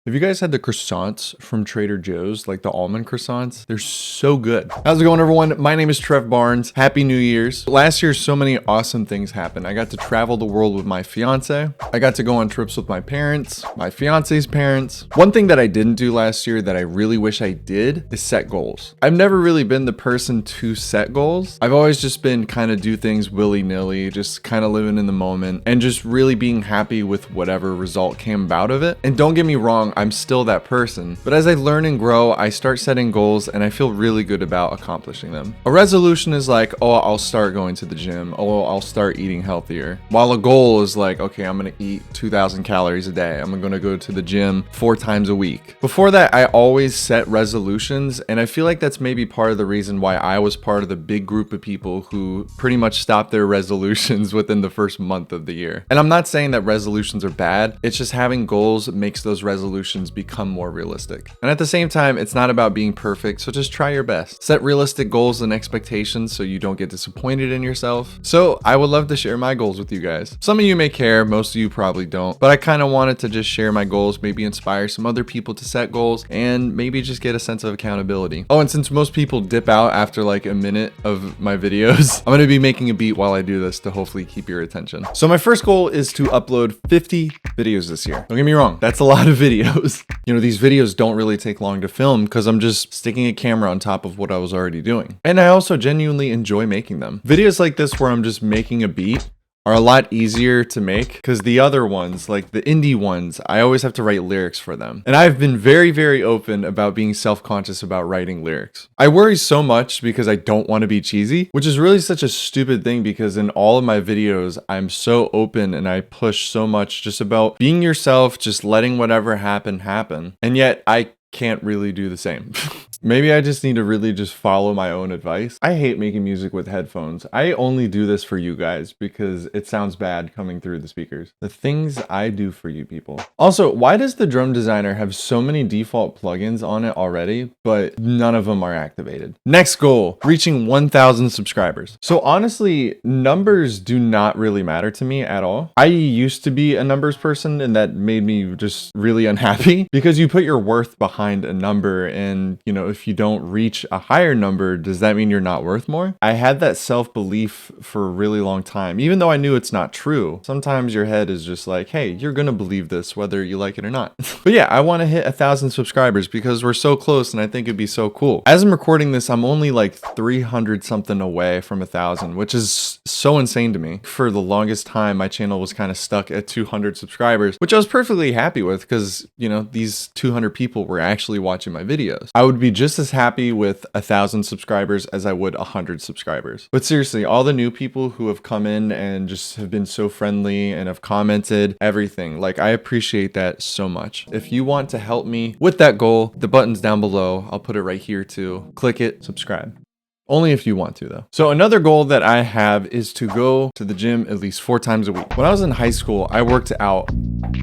Have you guys had the croissants from Trader Joe's, like the almond croissants? They're so good. How's it going, everyone? My name is Trev Barnes. Happy New Year's. Last year, so many awesome things happened. I got to travel the world with my fiance. I got to go on trips with my parents, my fiance's parents. One thing that I didn't do last year that I really wish I did is set goals. I've never really been the person to set goals. I've always just been kind of do things willy-nilly, just kind of living in the moment and just really being happy with whatever result came out of it. And don't get me wrong, I'm still that person, but as I learn and grow, I start setting goals and I feel really good about accomplishing them. A resolution is like, oh, I'll start going to the gym. Oh, I'll start eating healthier. While a goal is like, okay, I'm gonna eat 2,000 calories a day. I'm gonna go to the gym 4 times a week. Before that, I always set resolutions, and I feel like that's maybe part of the reason why I was part of the big group of people who pretty much stopped their resolutions within the first month of the year. And I'm not saying that resolutions are bad. It's just having goals makes those resolutions become more realistic. And at the same time, it's not about being perfect, so just try your best. Set realistic goals and expectations so you don't get disappointed in yourself. So I would love to share my goals with you guys. Some of you may care, most of you probably don't, but I kind of wanted to just share my goals, maybe inspire some other people to set goals, and maybe just get a sense of accountability. Oh, and since most people dip out after like a minute of my videos, I'm going to be making a beat while I do this to hopefully keep your attention. So my first goal is to upload 50 videos this year. Don't get me wrong, that's a lot of videos. You know, these videos don't really take long to film because I'm just sticking a camera on top of what I was already doing. And I also genuinely enjoy making them. Videos like this where I'm just making a beat are a lot easier to make because the other ones, like the indie ones, I always have to write lyrics for them. And I've been very, very open about being self-conscious about writing lyrics. I worry so much because I don't want to be cheesy, which is really such a stupid thing because in all of my videos, I'm so open and I push so much just about being yourself, just letting whatever happen. And yet I can't really do the same. Maybe I just need to really just follow my own advice. I hate making music with headphones. I only do this for you guys because it sounds bad coming through the speakers. The things I do for you people. Also, why does the Drum Designer have so many default plugins on it already, but none of them are activated? Next goal, reaching 1,000 subscribers. So honestly, numbers do not really matter to me at all. I used to be a numbers person and that made me just really unhappy because you put your worth behind a number and, you know, if you don't reach a higher number, does that mean you're not worth more? I had that self-belief for a really long time, even though I knew it's not true. Sometimes your head is just like, hey, you're gonna believe this whether you like it or not. But yeah, I want to hit 1,000 subscribers because we're so close and I think it'd be so cool. As I'm recording this, I'm only like 300 something away from 1,000, which is so insane to me. For the longest time, my channel was kind of stuck at 200 subscribers, which I was perfectly happy with because, you know, these 200 people were actually watching my videos. I would be just as happy with 1,000 subscribers as I would 100 subscribers. But seriously, all the new people who have come in and just have been so friendly and have commented everything, like I appreciate that so much. If you want to help me with that goal, the button's down below. I'll put it right here too. Click it, subscribe. Only if you want to, though. So another goal that I have is to go to the gym at least 4 times a week. When I was in high school, I worked out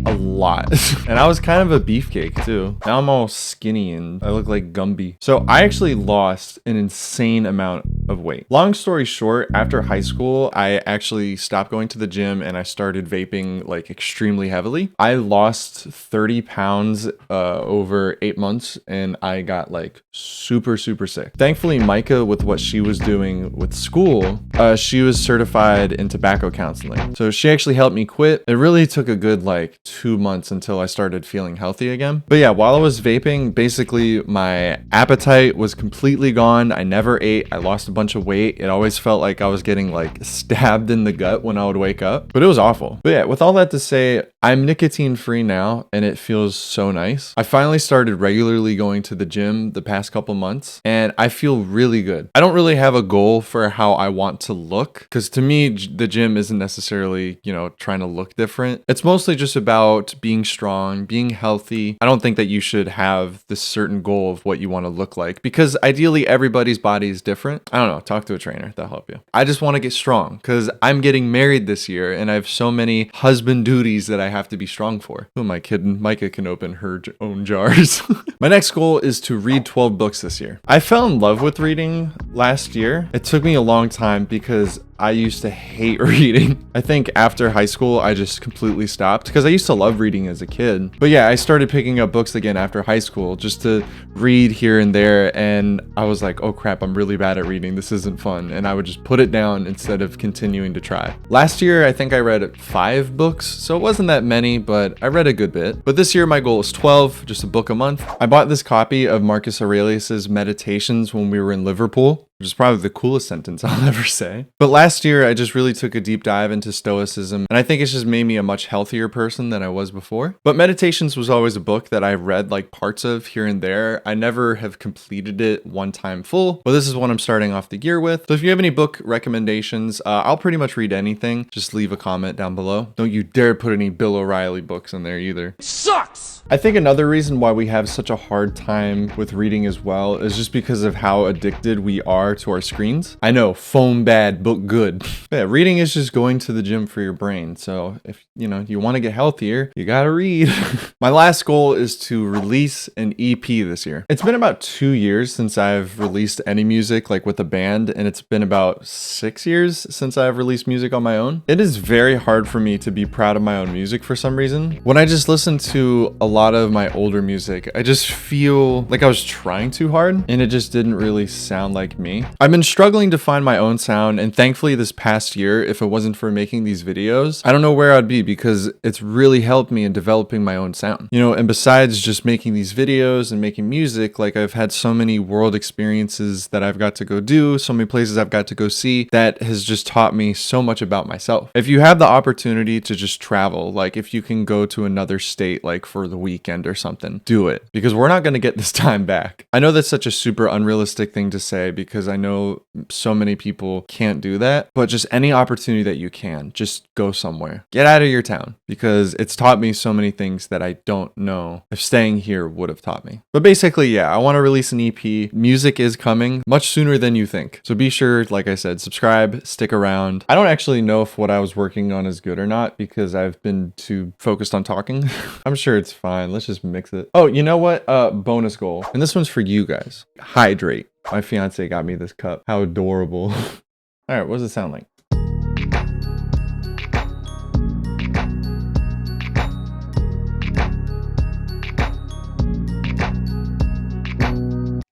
a lot. And I was kind of a beefcake too. Now I'm all skinny and I look like Gumby. So I actually lost an insane amount of weight. Long story short, after high school, I actually stopped going to the gym and I started vaping like extremely heavily. I lost 30 pounds over 8 months and I got like super sick. Thankfully, Micah, with what she was doing with school, she was certified in tobacco counseling. So she actually helped me quit. It really took a good like 2 months until I started feeling healthy again. But yeah, while I was vaping, basically my appetite was completely gone. I never ate. I lost a bunch of weight. It always felt like I was getting like stabbed in the gut when I would wake up, but it was awful. But yeah, with all that to say, I'm nicotine free now and it feels so nice. I finally started regularly going to the gym the past couple months and I feel really good. I don't really have a goal for how I want to look because to me, the gym isn't necessarily, you know, trying to look different. It's mostly just about being strong, being healthy. I don't think that you should have this certain goal of what you want to look like because ideally everybody's body is different. I don't know, talk to a trainer, that'll help you. I just want to get strong because I'm getting married this year and I have so many husband duties that I have to be strong for. Who am I kidding? Micah can open her own jars. My next goal is to read 12 books this year. I fell in love with reading last year. It took me a long time because I used to hate reading. I think after high school, I just completely stopped because I used to love reading as a kid. But yeah, I started picking up books again after high school just to read here and there. And I was like, oh crap, I'm really bad at reading. This isn't fun. And I would just put it down instead of continuing to try. Last year, I think I read 5 books. So it wasn't that many, but I read a good bit. But this year, my goal is 12, just a book a month. I bought this copy of Marcus Aurelius's Meditations when we were in Liverpool, which is probably the coolest sentence I'll ever say. But last year, I just really took a deep dive into Stoicism, and I think it's just made me a much healthier person than I was before. But Meditations was always a book that I read like parts of here and there. I never have completed it one time full, but this is what I'm starting off the year with. So if you have any book recommendations, I'll pretty much read anything. Just leave a comment down below. Don't you dare put any Bill O'Reilly books in there either. It sucks! I think another reason why we have such a hard time with reading as well is just because of how addicted we are to our screens. I know, phone bad, book good. Yeah, reading is just going to the gym for your brain. So if you want to get healthier, you gotta read. My last goal is to release an EP this year. It's been about 2 years since I've released any music like with a band, and it's been about 6 years since I've released music on my own. It is very hard for me to be proud of my own music for some reason. When I just listen to a lot of my older music, I just feel like I was trying too hard and it just didn't really sound like me. I've been struggling to find my own sound, and thankfully this past year, if it wasn't for making these videos, I don't know where I'd be because it's really helped me in developing my own sound. And besides just making these videos and making music, like I've had so many world experiences that I've got to go do, so many places I've got to go see that has just taught me so much about myself. If you have the opportunity to just travel, like if you can go to another state like for the weekend or something, do it, because we're not going to get this time back. I know that's such a super unrealistic thing to say because I know so many people can't do that, but just any opportunity that you can, just go somewhere. Get out of your town, because it's taught me so many things that I don't know if staying here would have taught me. But basically, yeah, I want to release an EP. Music is coming much sooner than you think. So be sure, like I said, subscribe, stick around. I don't actually know if what I was working on is good or not because I've been too focused on talking. I'm sure it's fine. Let's just mix it. Oh, you know what? Bonus goal. And this one's for you guys. Hydrate. My fiance got me this cup. How adorable. All right, what does it sound like?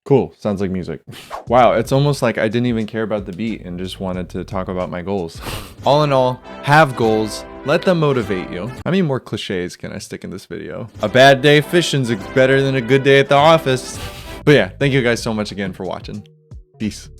Cool. Sounds like music. Wow, it's almost like I didn't even care about the beat and just wanted to talk about my goals. All in all, have goals. Let them motivate you. How many more cliches can I stick in this video? A bad day fishing's better than a good day at the office. But yeah, thank you guys so much again for watching. Peace.